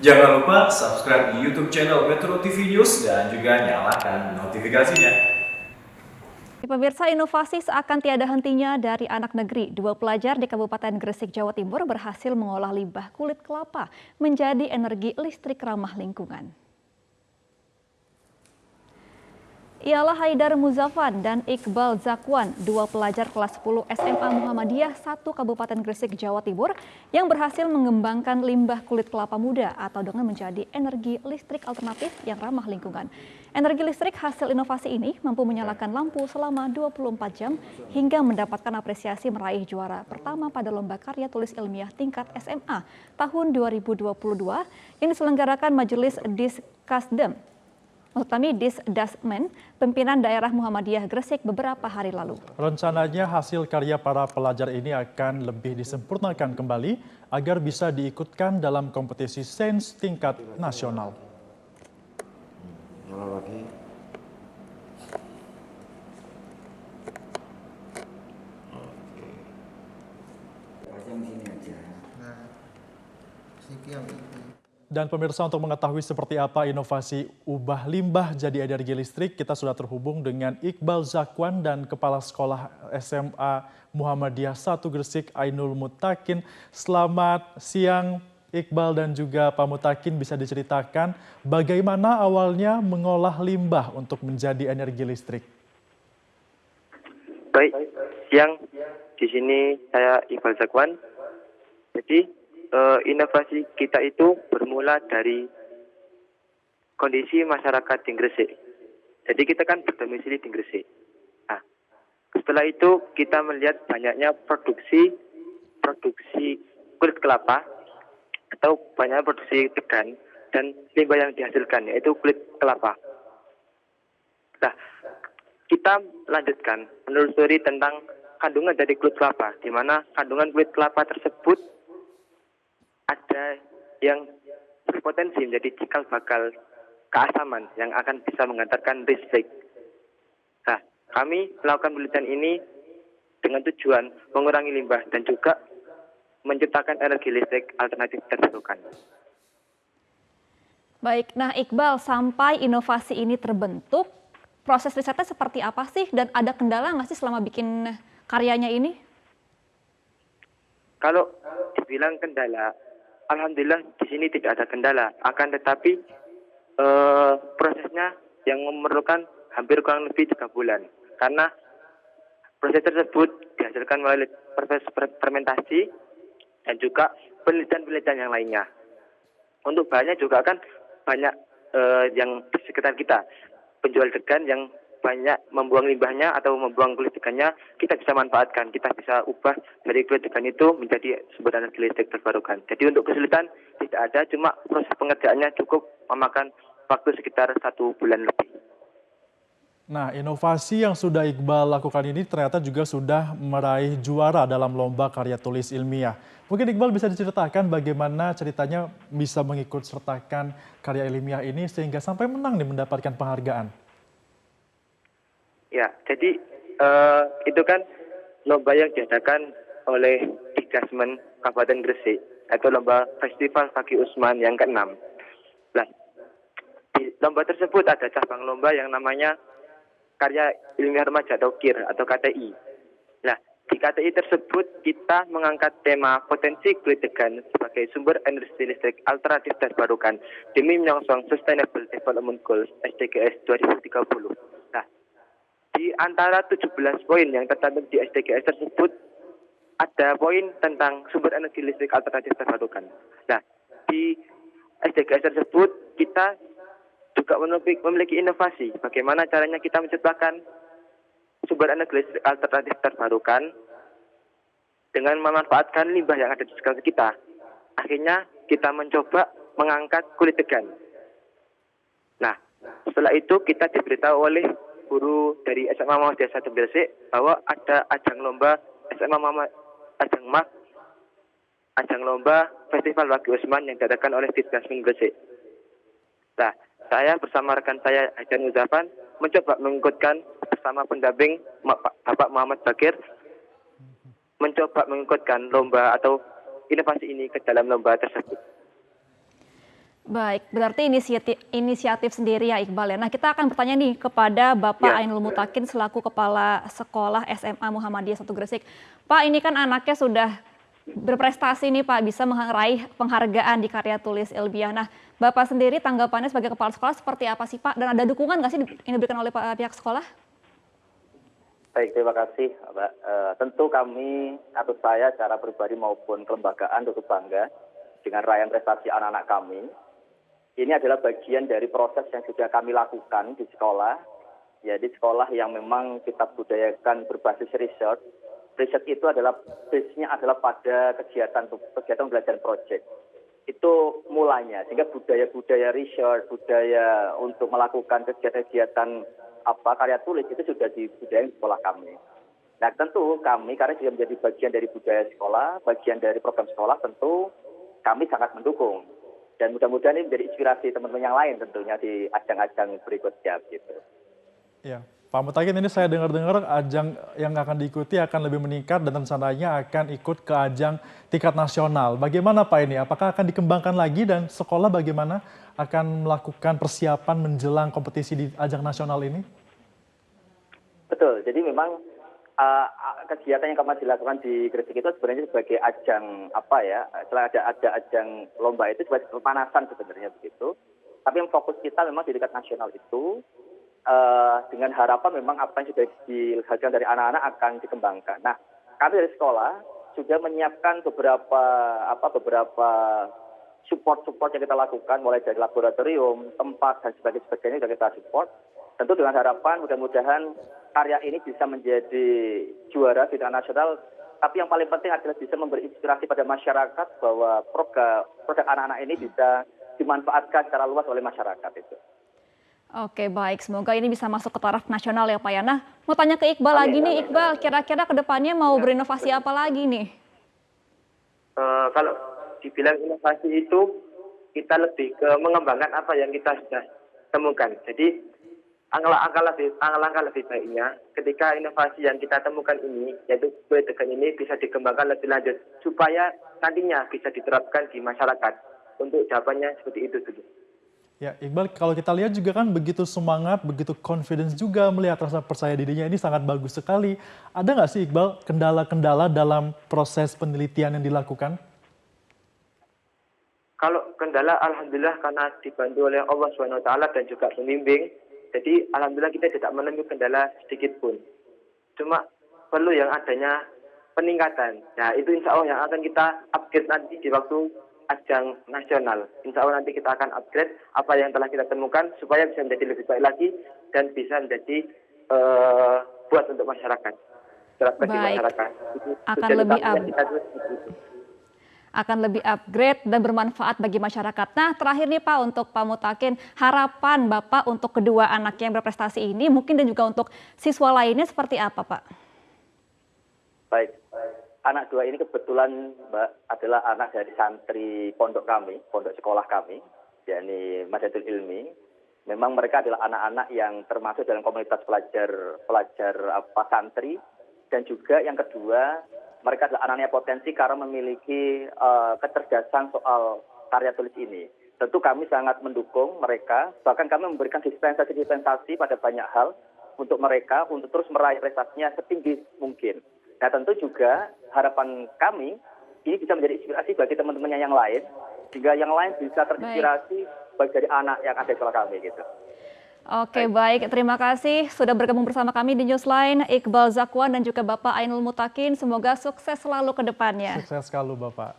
Jangan lupa subscribe di YouTube channel Metro TV News dan juga nyalakan notifikasinya. Pemirsa, inovasi seakan tiada hentinya dari anak negeri. Dua pelajar di Kabupaten Gresik, Jawa Timur berhasil mengolah limbah kulit kelapa menjadi energi listrik ramah lingkungan. Ialah Haidar Muzafan dan Iqbal Zakwan, dua pelajar kelas 10 SMA Muhammadiyah 1 Kabupaten Gresik, Jawa Timur yang berhasil mengembangkan limbah kulit kelapa muda atau dengan menjadi energi listrik alternatif yang ramah lingkungan. Energi listrik hasil inovasi ini mampu menyalakan lampu selama 24 jam hingga mendapatkan apresiasi meraih juara pertama pada lomba karya tulis ilmiah tingkat SMA tahun 2022 yang diselenggarakan Majelis Diskasdem. Maksud kami Disdasmen, pimpinan daerah Muhammadiyah Gresik beberapa hari lalu. Rencananya hasil karya para pelajar ini akan lebih disempurnakan kembali agar bisa diikutkan dalam kompetisi sains tingkat nasional. Dan pemirsa, untuk mengetahui seperti apa inovasi ubah limbah jadi energi listrik, kita sudah terhubung dengan Iqbal Zakwan dan Kepala Sekolah SMA Muhammadiyah 1 Gresik, Ainul Mutakin. Selamat siang Iqbal dan juga Pak Mutakin, bisa diceritakan bagaimana awalnya mengolah limbah untuk menjadi energi listrik? Baik, siang. Di sini saya Iqbal Zakwan. Jadi inovasi kita itu bermula dari kondisi masyarakat di Gresik. Jadi kita kan berdomisili di Gresik. Nah, setelah itu kita melihat banyaknya produksi kulit kelapa atau banyak produksi tegan dan limbah yang dihasilkan, yaitu kulit kelapa. Nah, kita lanjutkan menelusuri tentang kandungan dari kulit kelapa, di mana kandungan kulit kelapa tersebut ada yang berpotensi menjadi cikal bakal keasaman yang akan bisa mengantarkan listrik. Nah, kami melakukan penelitian ini dengan tujuan mengurangi limbah dan juga menciptakan energi listrik alternatif terbarukan. Baik, nah Iqbal, sampai inovasi ini terbentuk, proses risetnya seperti apa sih dan ada kendala nggak sih selama bikin karyanya ini? Kalau dibilang kendala, alhamdulillah di sini tidak ada kendala. Akan tetapi prosesnya yang memerlukan hampir kurang lebih 3 bulan. Karena proses tersebut dihasilkan melalui proses fermentasi dan juga penelitian-penelitian yang lainnya. Untuk bahannya juga kan banyak yang di sekitar kita. Penjual degan yang banyak membuang limbahnya atau membuang kulit degannya, kita bisa manfaatkan, kita bisa ubah dari kulit degan itu menjadi sumber energi listrik terbarukan. Jadi untuk kesulitan tidak ada, cuma proses pengerjaannya cukup memakan waktu sekitar 1 bulan lebih. Nah, inovasi yang sudah Iqbal lakukan ini ternyata juga sudah meraih juara dalam lomba karya tulis ilmiah. Mungkin Iqbal bisa diceritakan bagaimana ceritanya bisa mengikut sertakan karya ilmiah ini sehingga sampai menang nih mendapatkan penghargaan. Ya, jadi itu kan lomba yang diadakan oleh Diskasmen Kabupaten Gresik, atau lomba Festival Fakih Usman yang ke-6. Nah, di lomba tersebut ada cabang lomba yang namanya Karya Ilmiah Remaja atau KIR atau KTI. Nah, di KTI tersebut kita mengangkat tema potensi kulit degan sebagai sumber energi listrik alternatif terbarukan demi menyongsong Sustainable Development Goals SDGs 2030. Nah, di antara 17 poin yang tercantum di SDGs tersebut, ada poin tentang sumber energi listrik alternatif terbarukan. Nah, di SDGs tersebut kita juga memiliki inovasi. Bagaimana caranya kita menciptakan sumber energi listrik alternatif terbarukan dengan memanfaatkan limbah yang ada di sekitar kita. Akhirnya kita mencoba mengangkat kulit degan. Nah, setelah itu kita diberitahu oleh guru dari SMA Muhammadiyah 1 Gresik bahwa ada ajang lomba ajang lomba Festival Fakih Usman yang diadakan oleh Diskasmen Gresik. Nah, saya bersama rekan saya Haidar Muzafan mencoba mengikutkan bersama pendamping Bapak Muhammad Bakir, mencoba mengikutkan lomba atau inovasi ini ke dalam lomba tersebut. Baik, berarti inisiatif sendiri ya Iqbal ya. Nah kita akan bertanya nih kepada Bapak Ya. Ainul Mutakin selaku Kepala Sekolah SMA Muhammadiyah 1 Gresik. Pak, ini kan anaknya sudah berprestasi nih Pak, bisa meraih penghargaan di karya tulis ilmiah. Nah Bapak sendiri tanggapannya sebagai Kepala Sekolah seperti apa sih Pak? Dan ada dukungan nggak sih yang diberikan oleh pihak sekolah? Baik, terima kasih Mbak. Tentu kami atau saya secara pribadi maupun kelembagaan cukup bangga dengan raihan prestasi anak-anak kami. Ini adalah bagian dari proses yang sudah kami lakukan di sekolah. Ya, di sekolah yang memang kita budayakan berbasis riset. Riset itu adalah base-nya adalah pada kegiatan belajar project. Itu mulanya, sehingga budaya riset, budaya untuk melakukan kegiatan-kegiatan karya tulis itu sudah dibudayakan di sekolah kami. Nah tentu kami karena sudah menjadi bagian dari budaya sekolah, bagian dari program sekolah, tentu kami sangat mendukung. Dan mudah-mudahan ini menjadi inspirasi teman-teman yang lain tentunya di ajang-ajang berikutnya gitu. Ya, Pak Mutakin, ini saya dengar-dengar ajang yang akan diikuti akan lebih meningkat dan rencananya akan ikut ke ajang tingkat nasional. Bagaimana Pak ini? Apakah akan dikembangkan lagi dan sekolah bagaimana akan melakukan persiapan menjelang kompetisi di ajang nasional ini? Betul, jadi memang kegiatan yang kami dilakukan di Gresik itu sebenarnya sebagai ajang setelah ada ajang lomba itu sebagai pemanasan sebenarnya begitu. Tapi yang fokus kita memang di tingkat nasional itu dengan harapan memang apa yang sudah dihasilkan dari anak-anak akan dikembangkan. Nah, kami dari sekolah sudah menyiapkan beberapa support yang kita lakukan mulai dari laboratorium, tempat dan sebagainya sudah kita support. Tentu dengan harapan mudah-mudahan karya ini bisa menjadi juara di tingkat nasional. Tapi yang paling penting adalah bisa memberi inspirasi pada masyarakat bahwa produk anak-anak ini bisa dimanfaatkan secara luas oleh masyarakat itu. Oke baik, semoga ini bisa masuk ke taraf nasional ya Pak ya. Nah mau tanya ke Iqbal lagi nih Iqbal, kira-kira ke depannya mau berinovasi apa lagi nih? Kalau dibilang inovasi itu kita lebih ke mengembangkan apa yang kita sudah temukan. Jadi langkah lebih baiknya ketika inovasi yang kita temukan ini, yaitu kue tegan ini bisa dikembangkan lebih lanjut supaya nantinya bisa diterapkan di masyarakat. Untuk jawabannya seperti itu dulu. Ya, Iqbal, kalau kita lihat juga kan begitu semangat, begitu confidence juga melihat rasa percaya dirinya ini sangat bagus sekali. Ada nggak sih Iqbal kendala-kendala dalam proses penelitian yang dilakukan? Kalau kendala, alhamdulillah karena dibantu oleh Allah SWT dan juga pembimbing, jadi alhamdulillah kita tidak menemukan kendala sedikit pun. Cuma perlu yang adanya peningkatan. Nah itu insya Allah yang akan kita upgrade nanti di waktu ajang nasional. Insya Allah nanti kita akan upgrade apa yang telah kita temukan supaya bisa menjadi lebih baik lagi dan bisa menjadi buat untuk masyarakat. Terapkan di masyarakat. Akan lebih upgrade dan bermanfaat bagi masyarakat. Nah terakhir nih Pak untuk Pak Mutakin, harapan Bapak untuk kedua anaknya yang berprestasi ini mungkin dan juga untuk siswa lainnya seperti apa Pak? Baik, anak dua ini kebetulan Mbak adalah anak dari santri pondok sekolah kami, yakni Madrasatul Ilmi. Memang mereka adalah anak-anak yang termasuk dalam komunitas pelajar santri, dan juga yang kedua mereka adalah anak-anak potensi karena memiliki kecerdasan soal karya tulis ini. Tentu kami sangat mendukung mereka, bahkan kami memberikan dispensasi pada banyak hal untuk mereka untuk terus meraih prestasinya setinggi mungkin. Nah tentu juga harapan kami ini bisa menjadi inspirasi bagi teman-temannya yang lain, sehingga yang lain bisa terinspirasi bagi dari anak yang ada di sekolah kami gitu. Oke baik, terima kasih sudah bergabung bersama kami di Newsline, Iqbal Zakwan dan juga Bapak Ainul Mutakin. Semoga sukses selalu ke depannya. Sukses selalu Bapak.